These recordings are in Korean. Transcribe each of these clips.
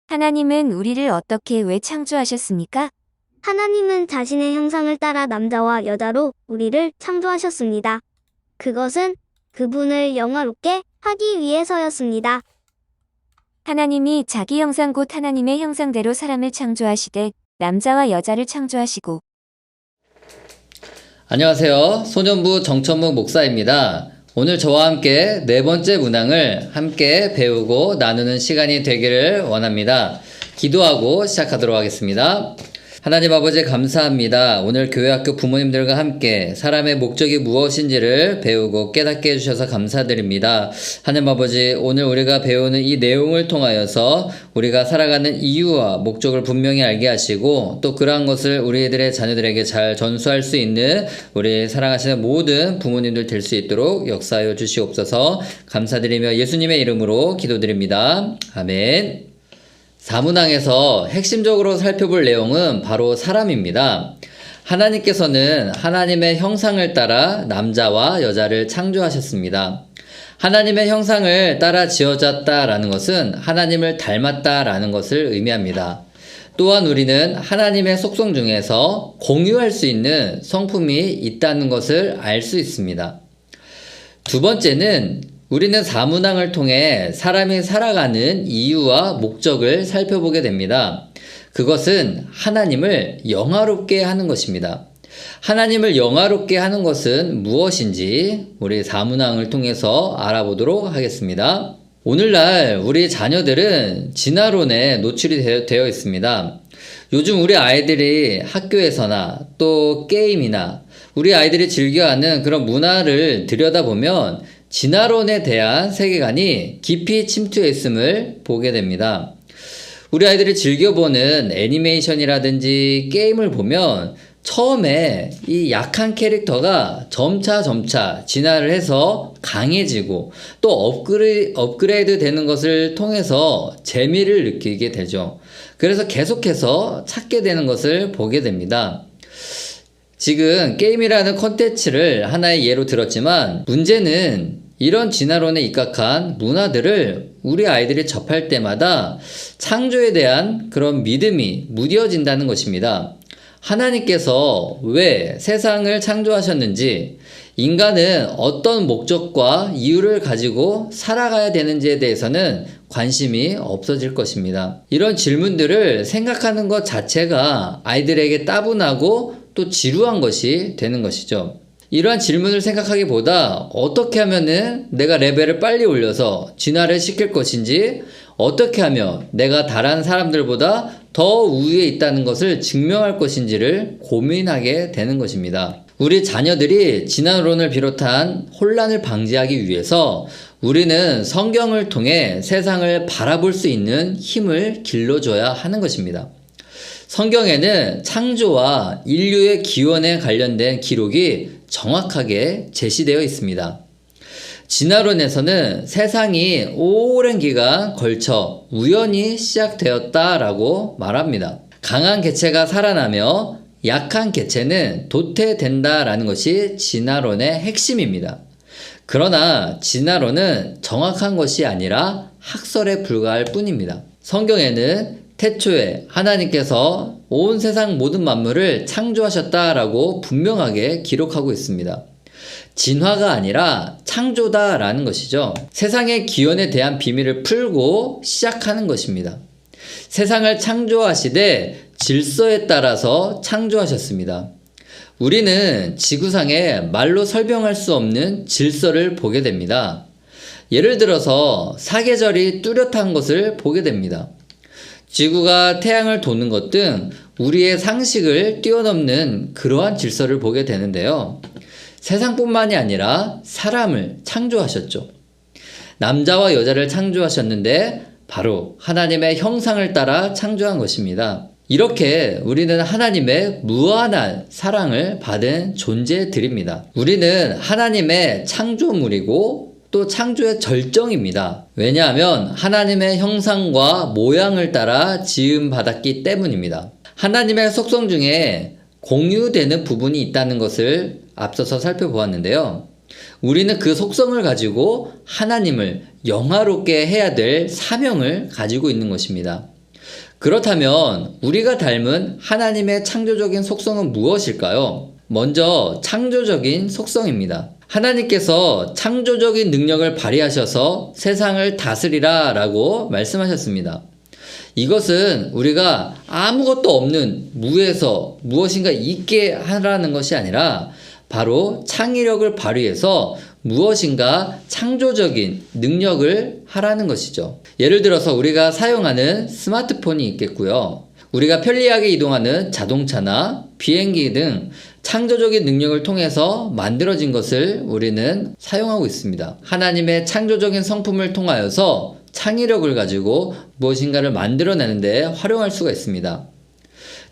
하나님은 우리를 어떻게 왜 창조하셨습니까? 하나님은 자신의 형상을 따라 남자와 여자로 우리를 창조하셨습니다. 그것은 그분을 영화롭게 하기 위해서였습니다. 하나님이 자기 형상 곧 하나님의 형상대로 사람을 창조하시되 남자와 여자를 창조하시고. 안녕하세요. 소년부 정천묵 목사입니다. 오늘 저와 함께 네 번째 문항을 함께 배우고 나누는 시간이 되기를 원합니다. 기도하고 시작하도록 하겠습니다. 하나님 아버지 감사합니다. 오늘 교회학교 부모님들과 함께 사람의 목적이 무엇인지를 배우고 깨닫게 해주셔서 감사드립니다. 하나님 아버지, 오늘 우리가 배우는 이 내용을 통하여서 우리가 살아가는 이유와 목적을 분명히 알게 하시고 또 그러한 것을 우리들의 자녀들에게 잘 전수할 수 있는 우리 사랑하시는 모든 부모님들 될 수 있도록 역사하여 주시옵소서. 감사드리며 예수님의 이름으로 기도드립니다. 아멘. 사문항에서 핵심적으로 살펴볼 내용은 바로 사람입니다. 하나님께서는 하나님의 형상을 따라 남자와 여자를 창조하셨습니다. 하나님의 형상을 따라 지어졌다라는 것은 하나님을 닮았다라는 것을 의미합니다. 또한 우리는 하나님의 속성 중에서 공유할 수 있는 성품이 있다는 것을 알 수 있습니다. 두 번째는 우리는 사문항을 통해 사람이 살아가는 이유와 목적을 살펴보게 됩니다. 그것은 하나님을 영화롭게 하는 것입니다. 하나님을 영화롭게 하는 것은 무엇인지 우리 사문항을 통해서 알아보도록 하겠습니다. 오늘날 우리 자녀들은 진화론에 노출이 되어 있습니다. 요즘 우리 아이들이 학교에서나 또 게임이나 우리 아이들이 즐겨하는 그런 문화를 들여다보면 진화론에 대한 세계관이 깊이 침투해 있음을 보게 됩니다. 우리 아이들이 즐겨보는 애니메이션이라든지 게임을 보면 처음에 이 약한 캐릭터가 점차 진화를 해서 강해지고 또 업그레이드 되는 것을 통해서 재미를 느끼게 되죠. 그래서 계속해서 찾게 되는 것을 보게 됩니다. 지금 게임이라는 컨텐츠를 하나의 예로 들었지만 문제는 이런 진화론에 입각한 문화들을 우리 아이들이 접할 때마다 창조에 대한 그런 믿음이 무뎌진다는 것입니다. 하나님께서 왜 세상을 창조하셨는지, 인간은 어떤 목적과 이유를 가지고 살아가야 되는지에 대해서는 관심이 없어질 것입니다. 이런 질문들을 생각하는 것 자체가 아이들에게 따분하고 또 지루한 것이 되는 것이죠. 이러한 질문을 생각하기보다 어떻게 하면은 내가 레벨을 빨리 올려서 진화를 시킬 것인지, 어떻게 하면 내가 다른 사람들보다 더 우위에 있다는 것을 증명할 것인지를 고민하게 되는 것입니다. 우리 자녀들이 진화론을 비롯한 혼란을 방지하기 위해서 우리는 성경을 통해 세상을 바라볼 수 있는 힘을 길러줘야 하는 것입니다. 성경에는 창조와 인류의 기원에 관련된 기록이 정확하게 제시되어 있습니다. 진화론에서는 세상이 오랜 기간 걸쳐 우연히 시작되었다라고 말합니다. 강한 개체가 살아나며 약한 개체는 도태된다라는 것이 진화론의 핵심입니다. 그러나 진화론은 정확한 것이 아니라 학설에 불과할 뿐입니다. 성경에는 태초에 하나님께서 온 세상 모든 만물을 창조하셨다라고 분명하게 기록하고 있습니다. 진화가 아니라 창조다라는 것이죠. 세상의 기원에 대한 비밀을 풀고 시작하는 것입니다. 세상을 창조하시되 질서에 따라서 창조하셨습니다. 우리는 지구상에 말로 설명할 수 없는 질서를 보게 됩니다. 예를 들어서 사계절이 뚜렷한 것을 보게 됩니다. 지구가 태양을 도는 것 등 우리의 상식을 뛰어넘는 그러한 질서를 보게 되는데요. 세상뿐만이 아니라 사람을 창조하셨죠. 남자와 여자를 창조하셨는데 바로 하나님의 형상을 따라 창조한 것입니다. 이렇게 우리는 하나님의 무한한 사랑을 받은 존재들입니다. 우리는 하나님의 창조물이고 또 창조의 절정입니다. 왜냐하면 하나님의 형상과 모양을 따라 지음받았기 때문입니다. 하나님의 속성 중에 공유되는 부분이 있다는 것을 앞서서 살펴보았는데요. 우리는 그 속성을 가지고 하나님을 영화롭게 해야 될 사명을 가지고 있는 것입니다. 그렇다면 우리가 닮은 하나님의 창조적인 속성은 무엇일까요? 먼저 창조적인 속성입니다. 하나님께서 창조적인 능력을 발휘하셔서 세상을 다스리라 라고 말씀하셨습니다. 이것은 우리가 아무것도 없는 무에서 무엇인가 있게 하라는 것이 아니라 바로 창의력을 발휘해서 무엇인가 창조적인 능력을 하라는 것이죠. 예를 들어서 우리가 사용하는 스마트폰이 있겠고요. 우리가 편리하게 이동하는 자동차나 비행기 등 창조적인 능력을 통해서 만들어진 것을 우리는 사용하고 있습니다. 하나님의 창조적인 성품을 통하여서 창의력을 가지고 무엇인가를 만들어내는 데 활용할 수가 있습니다.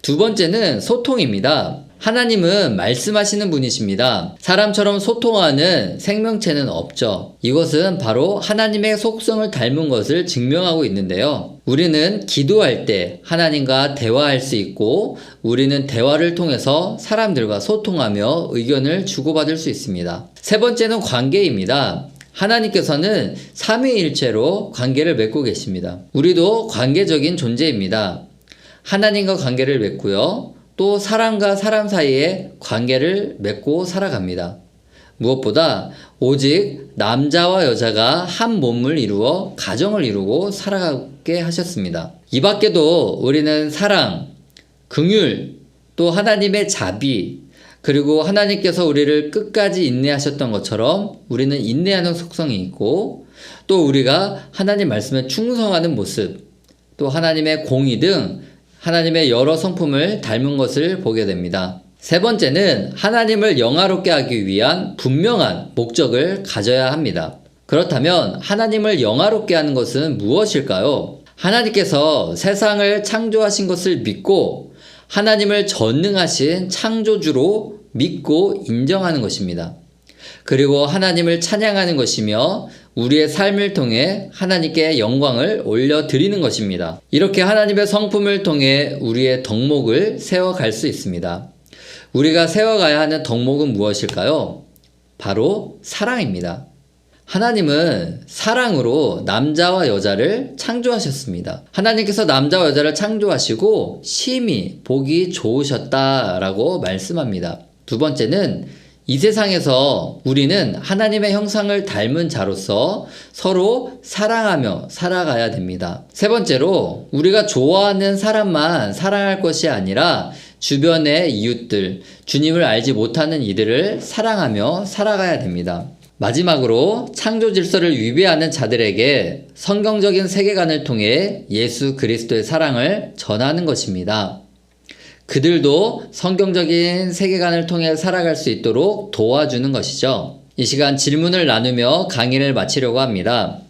두 번째는 소통입니다. 하나님은 말씀하시는 분이십니다. 사람처럼 소통하는 생명체는 없죠. 이것은 바로 하나님의 속성을 닮은 것을 증명하고 있는데요. 우리는 기도할 때 하나님과 대화할 수 있고 우리는 대화를 통해서 사람들과 소통하며 의견을 주고받을 수 있습니다. 세 번째는 관계입니다. 하나님께서는 삼위일체로 관계를 맺고 계십니다. 우리도 관계적인 존재입니다. 하나님과 관계를 맺고요. 또 사람과 사람 사이에 관계를 맺고 살아갑니다. 무엇보다 오직 남자와 여자가 한 몸을 이루어 가정을 이루고 살아가게 하셨습니다. 이 밖에도 우리는 사랑, 긍휼, 또 하나님의 자비, 그리고 하나님께서 우리를 끝까지 인내하셨던 것처럼 우리는 인내하는 속성이 있고 또 우리가 하나님 말씀에 충성하는 모습, 또 하나님의 공의 등 하나님의 여러 성품을 닮은 것을 보게 됩니다. 세 번째는 하나님을 영화롭게 하기 위한 분명한 목적을 가져야 합니다. 그렇다면 하나님을 영화롭게 하는 것은 무엇일까요? 하나님께서 세상을 창조하신 것을 믿고 하나님을 전능하신 창조주로 믿고 인정하는 것입니다. 그리고 하나님을 찬양하는 것이며 우리의 삶을 통해 하나님께 영광을 올려드리는 것입니다. 이렇게 하나님의 성품을 통해 우리의 덕목을 세워갈 수 있습니다. 우리가 세워가야 하는 덕목은 무엇일까요? 바로 사랑입니다. 하나님은 사랑으로 남자와 여자를 창조하셨습니다. 하나님께서 남자와 여자를 창조하시고 심히 보기 좋으셨다라고 말씀합니다. 두 번째는 이 세상에서 우리는 하나님의 형상을 닮은 자로서 서로 사랑하며 살아가야 됩니다. 세 번째로 우리가 좋아하는 사람만 사랑할 것이 아니라 주변의 이웃들, 주님을 알지 못하는 이들을 사랑하며 살아가야 됩니다. 마지막으로 창조 질서를 위배하는 자들에게 성경적인 세계관을 통해 예수 그리스도의 사랑을 전하는 것입니다. 그들도 성경적인 세계관을 통해 살아갈 수 있도록 도와주는 것이죠. 이 시간 질문을 나누며 강의를 마치려고 합니다.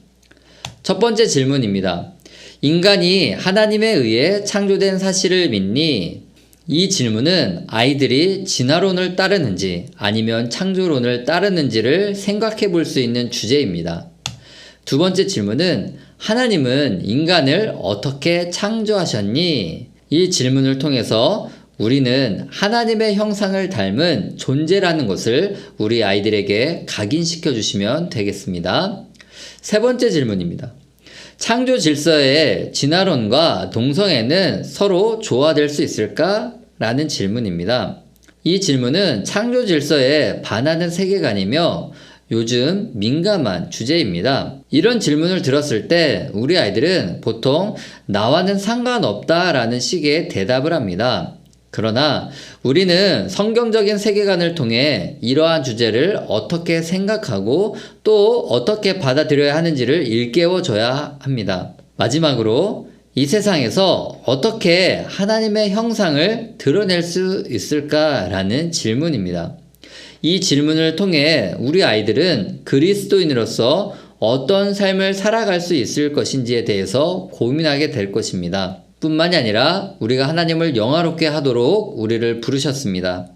첫 번째 질문입니다. 인간이 하나님에 의해 창조된 사실을 믿니? 이 질문은 아이들이 진화론을 따르는지 아니면 창조론을 따르는지를 생각해 볼 수 있는 주제입니다. 두 번째 질문은 하나님은 인간을 어떻게 창조하셨니? 이 질문을 통해서 우리는 하나님의 형상을 닮은 존재라는 것을 우리 아이들에게 각인시켜 주시면 되겠습니다. 세 번째 질문입니다. 창조 질서의 진화론과 동성애는 서로 조화될 수 있을까? 라는 질문입니다. 이 질문은 창조 질서에 반하는 세계관이며 요즘 민감한 주제입니다. 이런 질문을 들었을 때 우리 아이들은 보통 나와는 상관없다라는 식의 대답을 합니다. 그러나 우리는 성경적인 세계관을 통해 이러한 주제를 어떻게 생각하고 또 어떻게 받아들여야 하는지를 일깨워줘야 합니다. 마지막으로 이 세상에서 어떻게 하나님의 형상을 드러낼 수 있을까라는 질문입니다. 이 질문을 통해 우리 아이들은 그리스도인으로서 어떤 삶을 살아갈 수 있을 것인지에 대해서 고민하게 될 것입니다. 뿐만이 아니라 우리가 하나님을 영화롭게 하도록 우리를 부르셨습니다.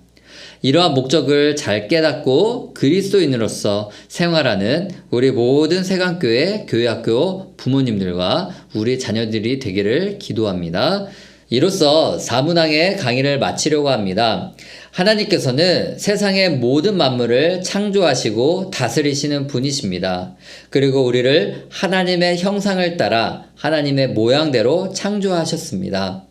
이러한 목적을 잘 깨닫고 그리스도인으로서 생활하는 우리 모든 세강교회 교회학교 부모님들과 우리 자녀들이 되기를 기도합니다. 이로써 사문항의 강의를 마치려고 합니다. 하나님께서는 세상의 모든 만물을 창조하시고 다스리시는 분이십니다. 그리고 우리를 하나님의 형상을 따라 하나님의 모양대로 창조하셨습니다.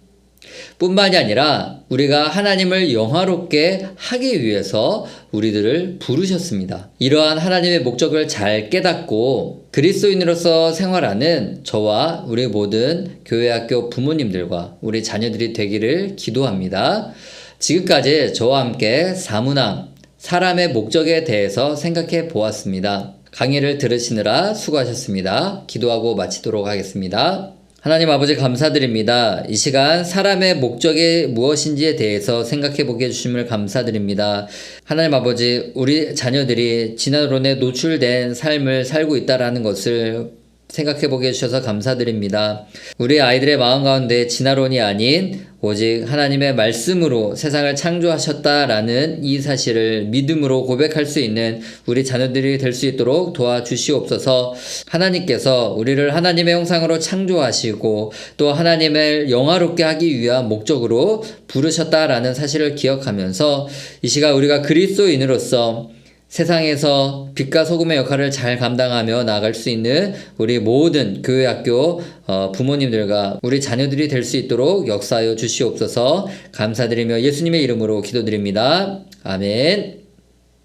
뿐만이 아니라 우리가 하나님을 영화롭게 하기 위해서 우리들을 부르셨습니다. 이러한 하나님의 목적을 잘 깨닫고 그리스도인으로서 생활하는 저와 우리 모든 교회학교 부모님들과 우리 자녀들이 되기를 기도합니다. 지금까지 저와 함께 사문항, 사람의 목적에 대해서 생각해 보았습니다. 강의를 들으시느라 수고하셨습니다. 기도하고 마치도록 하겠습니다. 하나님 아버지 감사드립니다. 이 시간 사람의 목적이 무엇인지에 대해서 생각해 보게 해주심을 감사드립니다. 하나님 아버지, 우리 자녀들이 진화론에 노출된 삶을 살고 있다는 것을 생각해 보게 해주셔서 감사드립니다. 우리 아이들의 마음 가운데 진화론이 아닌 오직 하나님의 말씀으로 세상을 창조하셨다라는 이 사실을 믿음으로 고백할 수 있는 우리 자녀들이 될 수 있도록 도와주시옵소서. 하나님께서 우리를 하나님의 형상으로 창조하시고 또 하나님을 영화롭게 하기 위한 목적으로 부르셨다라는 사실을 기억하면서 이 시간 우리가 그리스도인으로서 세상에서 빛과 소금의 역할을 잘 감당하며 나아갈 수 있는 우리 모든 교회학교 부모님들과 우리 자녀들이 될 수 있도록 역사하여 주시옵소서. 감사드리며 예수님의 이름으로 기도드립니다. 아멘.